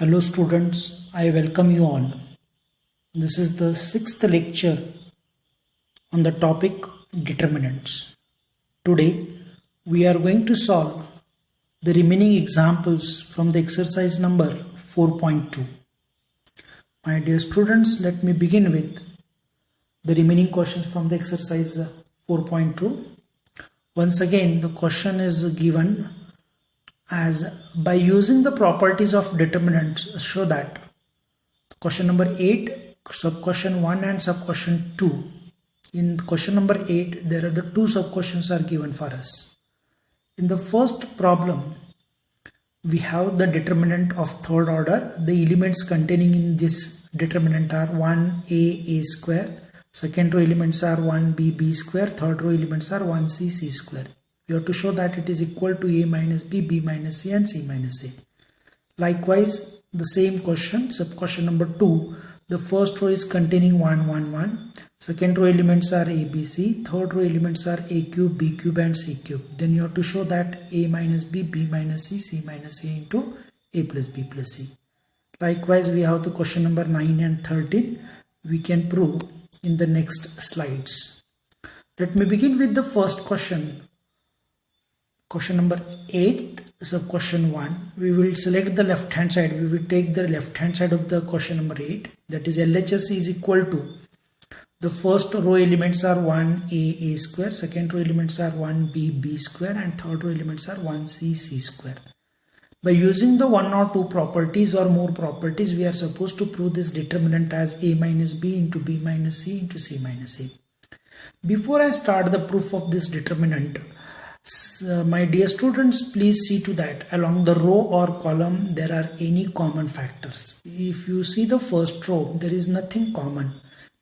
Hello students, I welcome you all. This is the sixth lecture on the topic determinants. Today we are going to solve the remaining examples from the exercise number 4.2. My dear students, let me begin with the remaining questions from the exercise 4.2. Once again, the question is given as by using the properties of determinants show that question number 8 sub question 1 and sub question 2. In question number 8 there are the two sub questions are given for us. In the first problem we have the determinant of third order. The elements containing in this determinant are 1a square, second row elements are 1b square, third row elements are 1c square. We have to show that it is equal to a minus b minus c and c minus a. Likewise, the same question, sub question number 2, the first row is containing 1 1 1, second row elements are a b c, third row elements are a cube b cube and c cube. Then you have to show that a minus b minus c minus a into a plus b plus c. Likewise, we have the question number 9 and 13. We can prove in the next slides. Let me begin with the first question. Question number 8, sub question 1. We will select the left hand side. We will take the left hand side of the question number 8. That is LHS is equal to the first row elements are 1a square, second row elements are 1b square and third row elements are 1c square. By using the one or two properties or more properties, we are supposed to prove this determinant as a minus b into b minus c into c minus a. Before I start the proof of this determinant, my dear students, please see to that along the row or column there are any common factors. If you see the first row, there is nothing common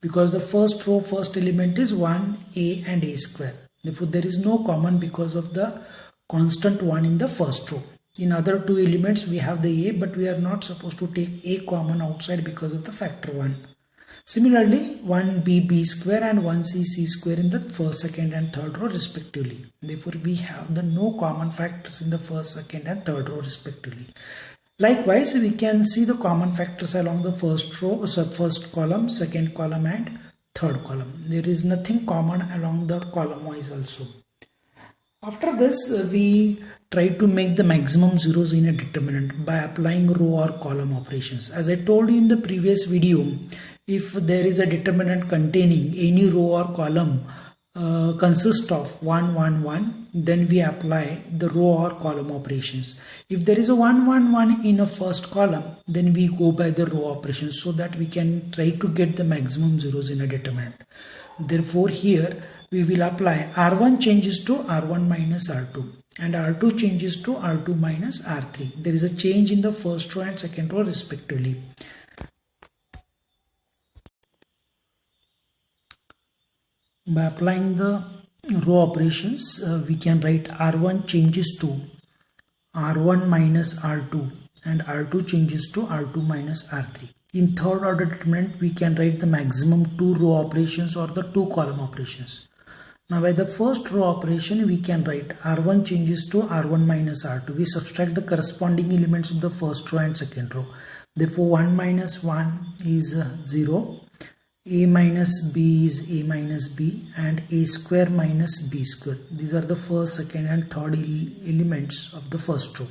because the first row, first element is 1a and a square. Therefore, there is no common because of the constant 1 in the first row. In other two elements, we have the a, but we are not supposed to take a common outside because of the factor 1. Similarly, 1b square and 1c square in the first, second and third row respectively. Therefore, we have the no common factors in the first, second and third row respectively. Likewise, we can see the common factors along the first row, first column, second column and third column. There is nothing common along the column wise also. After this, we try to make the maximum zeros in a determinant by applying row or column operations. As I told you in the previous video, if there is a determinant containing any row or column consists of 1 1 1, then we apply the row or column operations. If there is a 1 1 1 in a first column, then we go by the row operations so that we can try to get the maximum zeros in a determinant. Therefore, here we will apply R1 changes to R1 minus R2 and R2 changes to R2 minus R3. There is a change in the first row and second row respectively. By applying the row operations, we can write R1 changes to R1 minus R2 and R2 changes to R2 minus R3. In third order determinant, we can write the maximum two row operations or the two column operations. Now by the first row operation, we can write R1 changes to R1 minus R2. We subtract the corresponding elements of the first row and second row. Therefore, 1 minus 1 is 0. A minus b is a minus b and a square minus b square. These are the first, second and third elements of the first row.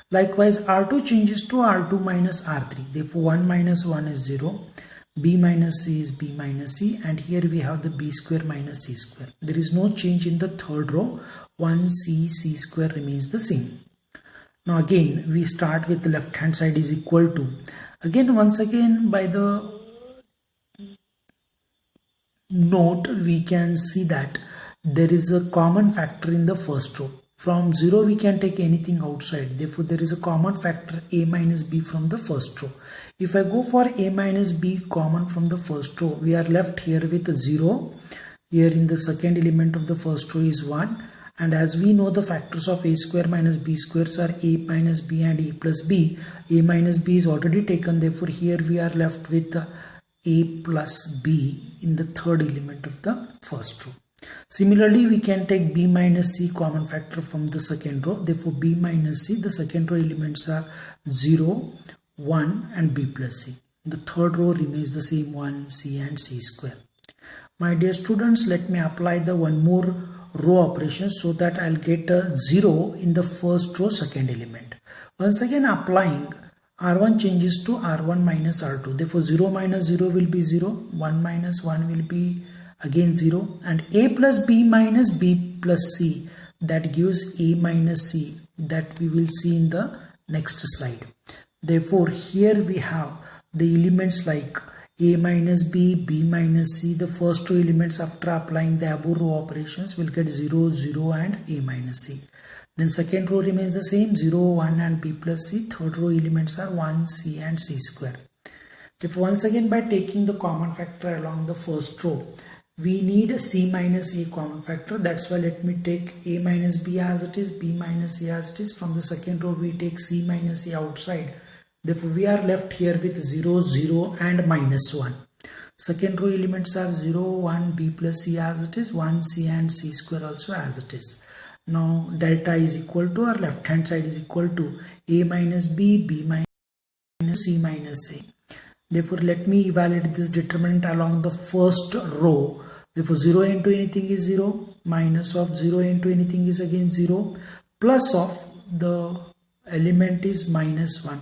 Likewise, R2 changes to R2 minus R3. Therefore, 1 minus 1 is 0. B minus c is b minus c and here we have the b square minus c square. There is no change in the third row. 1c square remains the same. Now again, we start with the left hand side is equal to. Once again, by the note, we can see that there is a common factor in the first row. From 0 we can take anything outside. Therefore, there is a common factor a minus b from the first row. If I go for a minus b common from the first row, we are left here with a 0. Here in the second element of the first row is 1. And as we know, the factors of a square minus b squares are a minus b and a plus b. A minus b is already taken. Therefore, here we are left with a plus b in the third element of the first row. Similarly, we can take b minus c common factor from the second row. Therefore, b minus c, the second row elements are 0, 1 and b plus c. The third row remains the same, 1 c and c square. My dear students, let me apply the one more row operation so that I'll get a 0 in the first row second element. Once again applying, r1 changes to r1 minus r2. Therefore 0 minus 0 will be 0, 1 minus 1 will be again 0, and a plus b minus b plus c, that gives a minus c, that we will see in the next slide. Therefore here we have the elements like a minus b, b minus c. The first two elements after applying the above row operations will get 0, 0 and a minus c. Then second row remains the same, 0, 1 and b plus c. Third row elements are 1, c and c square. Therefore once again by taking the common factor along the first row, we need c minus a common factor. That's why let me take a minus b as it is, b minus a as it is. From the second row we take c minus a outside. Therefore we are left here with 0, 0 and minus 1. Second row elements are 0, 1, b plus c as it is, 1 c and c square also as it is. Now delta is equal to, our left hand side is equal to a minus b, b minus c minus a. Therefore let me evaluate this determinant along the first row. Therefore 0 into anything is 0, minus of 0 into anything is again 0, plus of the element is minus 1.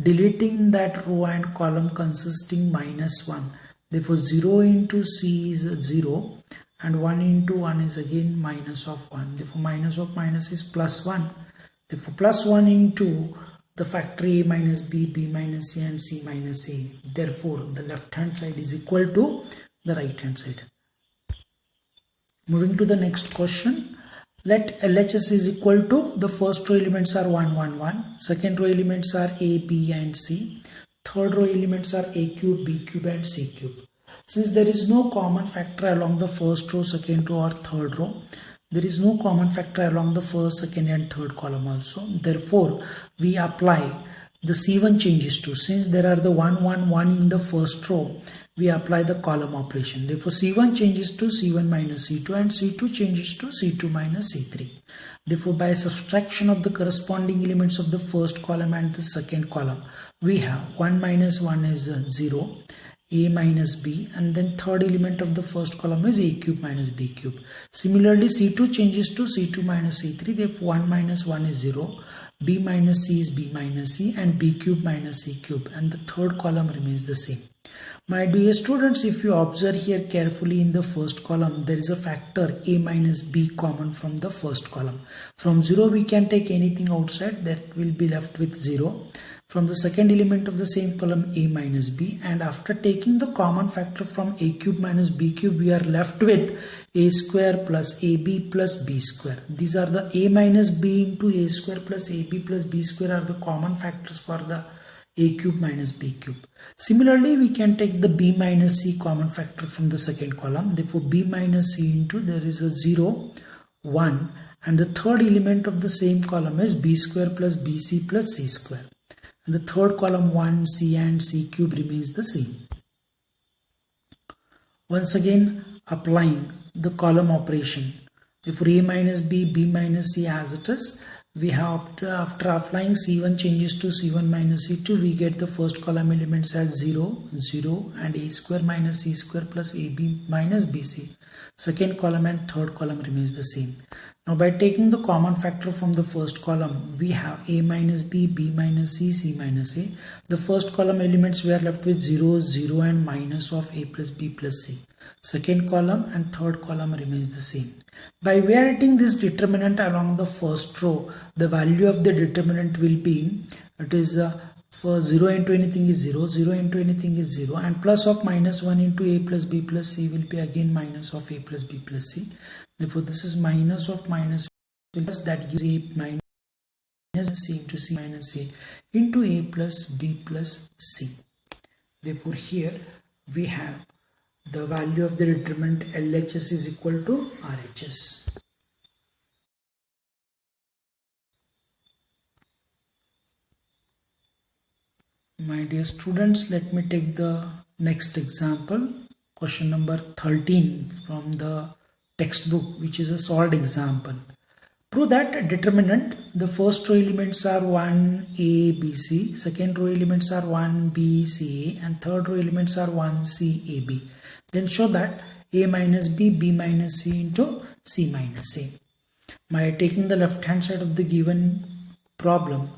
Deleting that row and column consisting minus 1. Therefore 0 into c is 0 and 1 into 1 is again minus of 1. Therefore minus of minus is plus 1. Therefore plus 1 into the factor a minus b, b minus c and c minus a. Therefore the left hand side is equal to the right hand side. Moving to the next question. Let LHS is equal to, the first row elements are 1, 1, 1. Second row elements are a, b and c. Third row elements are a cube, b cube and c cube. Since there is no common factor along the first row, second row or third row, there is no common factor along the first, second and third column also. Therefore, we apply the C1 changes to, since there are the 1, 1, 1 in the first row, we apply the column operation. Therefore, C1 changes to C1 minus C2 and C2 changes to C2 minus C3. Therefore, by subtraction of the corresponding elements of the first column and the second column, we have 1 minus 1 is 0, a minus b, and then third element of the first column is a cube minus b cube. Similarly, C2 changes to C2 minus C3. Therefore, 1 minus 1 is 0, b minus c is b minus c, and b cube minus c cube, and the third column remains the same. My dear students, if you observe here carefully in the first column, there is a factor a minus b common from the first column. From 0 we can take anything outside, that will be left with 0. From the second element of the same column, a minus b, and after taking the common factor from a cube minus b cube, we are left with a square plus ab plus b square. These are the a minus b into a square plus ab plus b square are the common factors for the a cube minus b cube. Similarly, we can take the b minus c common factor from the second column. Therefore, b minus c into, there is a 0, 1, and the third element of the same column is b square plus bc plus c square. And the third column 1, c and c cube remains the same. Once again applying the column operation. Therefore, a minus b, b minus c as it is. We have after applying C1 changes to C1 minus C2, we get the first column elements as 0, 0 and a square minus c square plus ab minus bc. Second column and third column remains the same. Now by taking the common factor from the first column, we have a minus b, b minus c, c minus a. The first column elements we are left with 0, 0 and minus of a plus b plus c. Second column and third column remains the same. By evaluating this determinant along the first row, the value of the determinant will be, it is for 0 into anything is 0, 0 into anything is 0, and plus of minus 1 into a plus b plus c will be again minus of a plus b plus c. Therefore, this is minus of minus plus, that gives a minus c into c minus a into a plus b plus c. Therefore, here we have the value of the determinant LHS is equal to RHS. My dear students, let me take the next example, question number 13 from the textbook, which is a solved example. Prove that determinant, the first row elements are 1, A, B, C, second row elements are 1, B, C, A, and third row elements are 1, C, A, B. Then show that A minus B, B minus C into C minus A. By taking the left hand side of the given problem,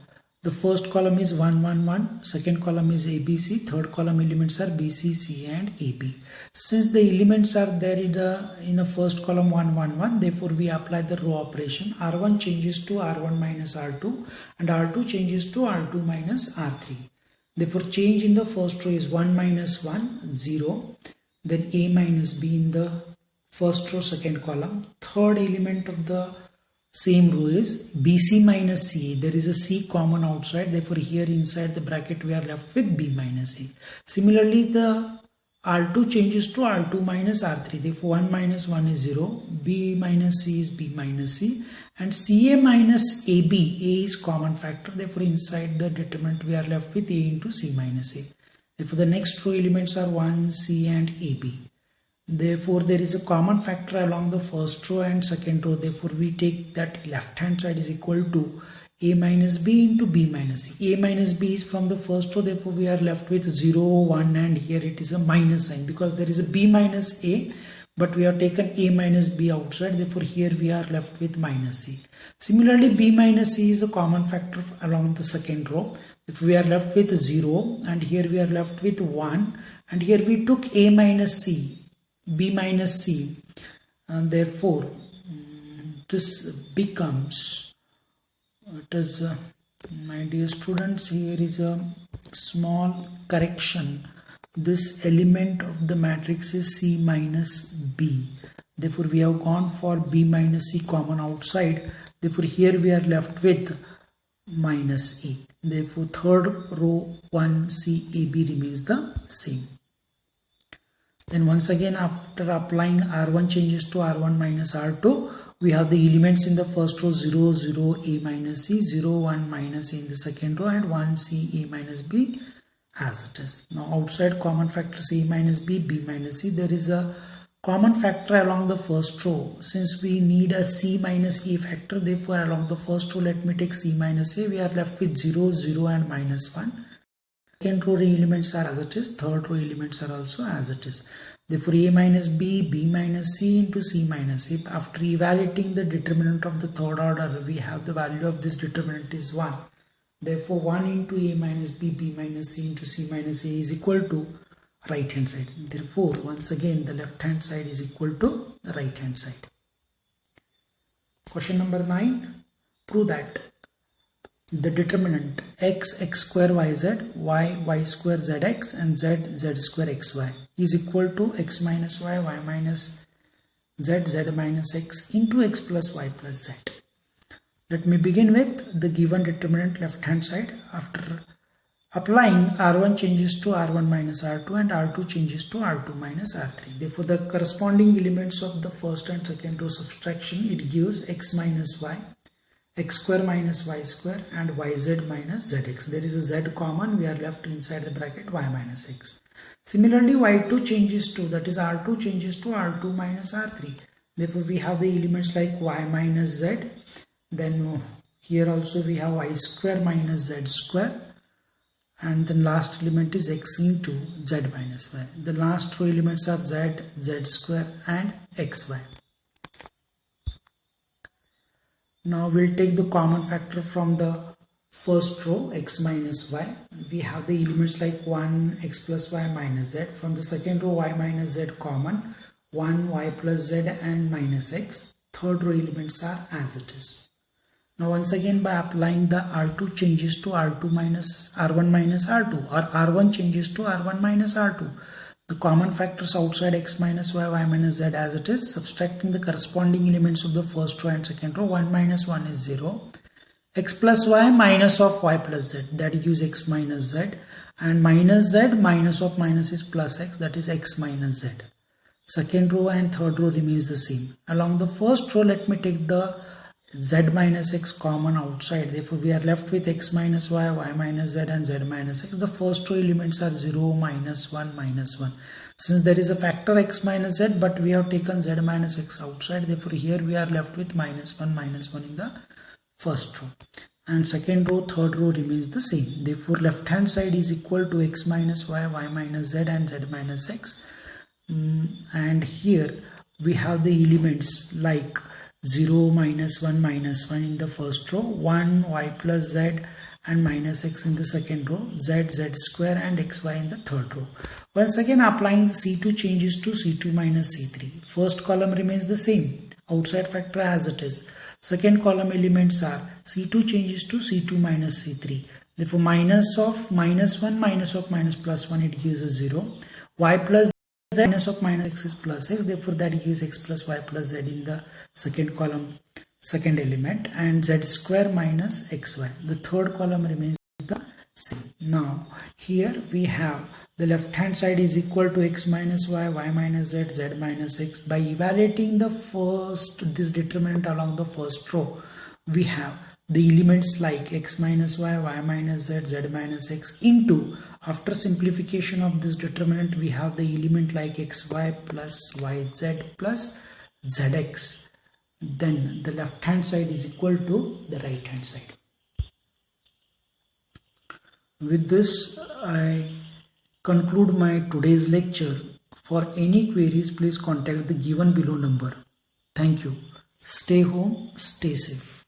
the first column is 1, 1, 1, second column is ABC, third column elements are BC, C and AB. Since the elements are there in the first column 1, 1, 1, therefore we apply the row operation. R1 changes to R1 minus R2 and R2 changes to R2 minus R3. Therefore change in the first row is 1 minus 1, 0. Then A minus B in the first row second column. Third element of the same row is BC minus CA. There is a C common outside. Therefore, here inside the bracket we are left with B minus A. Similarly, the R2 changes to R2 minus R3. Therefore, 1 minus 1 is 0. B minus C is B minus C. And CA minus AB. A is common factor. Therefore, inside the determinant we are left with A into C minus A. Therefore, the next row elements are 1, C and AB. Therefore, there is a common factor along the first row and second row. Therefore, we take that left hand side is equal to A minus B into B minus C. A minus B is from the first row. Therefore, we are left with 0, 1 and here it is a minus sign because there is a B minus A. But we have taken A minus B outside. Therefore, here we are left with minus C. Similarly, B minus C is a common factor along the second row. If we are left with 0 and here we are left with 1 and here we took A minus C. B minus C, and therefore this becomes, my dear students, here is a small correction. This element of the matrix is C minus B. Therefore we have gone for B minus C common outside. Therefore here we are left with minus A. Therefore third row 1 C A B remains the same. Then once again, after applying R1 changes to R1 minus R2, we have the elements in the first row 0, 0, A minus C, 0, 1 minus A in the second row and 1 C, A minus B as it is. Now outside common factors A minus B, B minus C, there is a common factor along the first row. Since we need a C minus A factor, therefore along the first row, let me take C minus A. We are left with 0, 0 and minus 1. Second row elements are as it is, third row elements are also as it is. Therefore A minus B, B minus C into C minus A. After evaluating the determinant of the third order, we have the value of this determinant is 1. Therefore 1 into A minus B, B minus C into C minus A is equal to right hand side. Therefore once again the left hand side is equal to the right hand side. Question number 9. Prove that the determinant x square yz, y square zx and z square xy is equal to x minus y minus z minus x into x plus y plus z. Let me begin with the given determinant left hand side. After applying R1 changes to R1 minus R2 and R2 changes to R2 minus R3. Therefore the corresponding elements of the first and second row subtraction, it gives x minus y, x square minus y square and yz minus zx. There is a z common, we are left inside the bracket y minus x. Similarly y2 changes to, that is R2 changes to R2 minus R3. Therefore we have the elements like y minus z. Then here also we have y square minus z square. And the last element is x into z minus y. The last row elements are z, z square and xy. Now we'll take the common factor from the first row x minus y. We have the elements like 1 x plus y minus z. From the second row y minus z common, 1 y plus z and minus x. Third row elements are as it is. Now once again by applying the R2 changes to R2 minus R1 minus R2 or R1 changes to R1 minus R2. The common factors outside x minus y minus z as it is, subtracting the corresponding elements of the first row and second row. 1 minus 1 is 0. X plus y minus of y plus z, that gives x minus z, and minus z minus of minus is plus x, that is x minus z. Second row and third row remains the same. Along the first row, let me take the z minus x common outside. Therefore we are left with x minus y, y minus z and z minus x. The first row elements are 0, minus 1, minus 1. Since there is a factor x minus z, but we have taken z minus x outside, therefore here we are left with minus 1 in the first row, and second row, third row remains the same. Therefore left hand side is equal to x minus y, y minus z and z minus x. And here we have the elements like 0, minus 1 in the first row, 1, y plus z and minus x in the second row, z square and xy in the third row. Once again applying the C2 changes to C2 minus C3. First column remains the same, outside factor as it is. Second column elements are C2 changes to C2 minus C3. Therefore minus of minus 1 minus of minus plus 1, it gives a 0. Y plus z minus of minus x is plus x, therefore that gives x plus y plus z in the second column, second element, and z square minus xy. The third column remains the same. Now here we have the left hand side is equal to x minus y, y minus z, z minus x. By evaluating the this determinant along the first row, we have the elements like x minus y, y minus z, z minus x into, after simplification of this determinant, we have the element like xy plus yz plus zx. Then the left hand side is equal to the right hand side. With this, I conclude my today's lecture. For any queries, please contact the given below number. Thank you. Stay home, stay safe.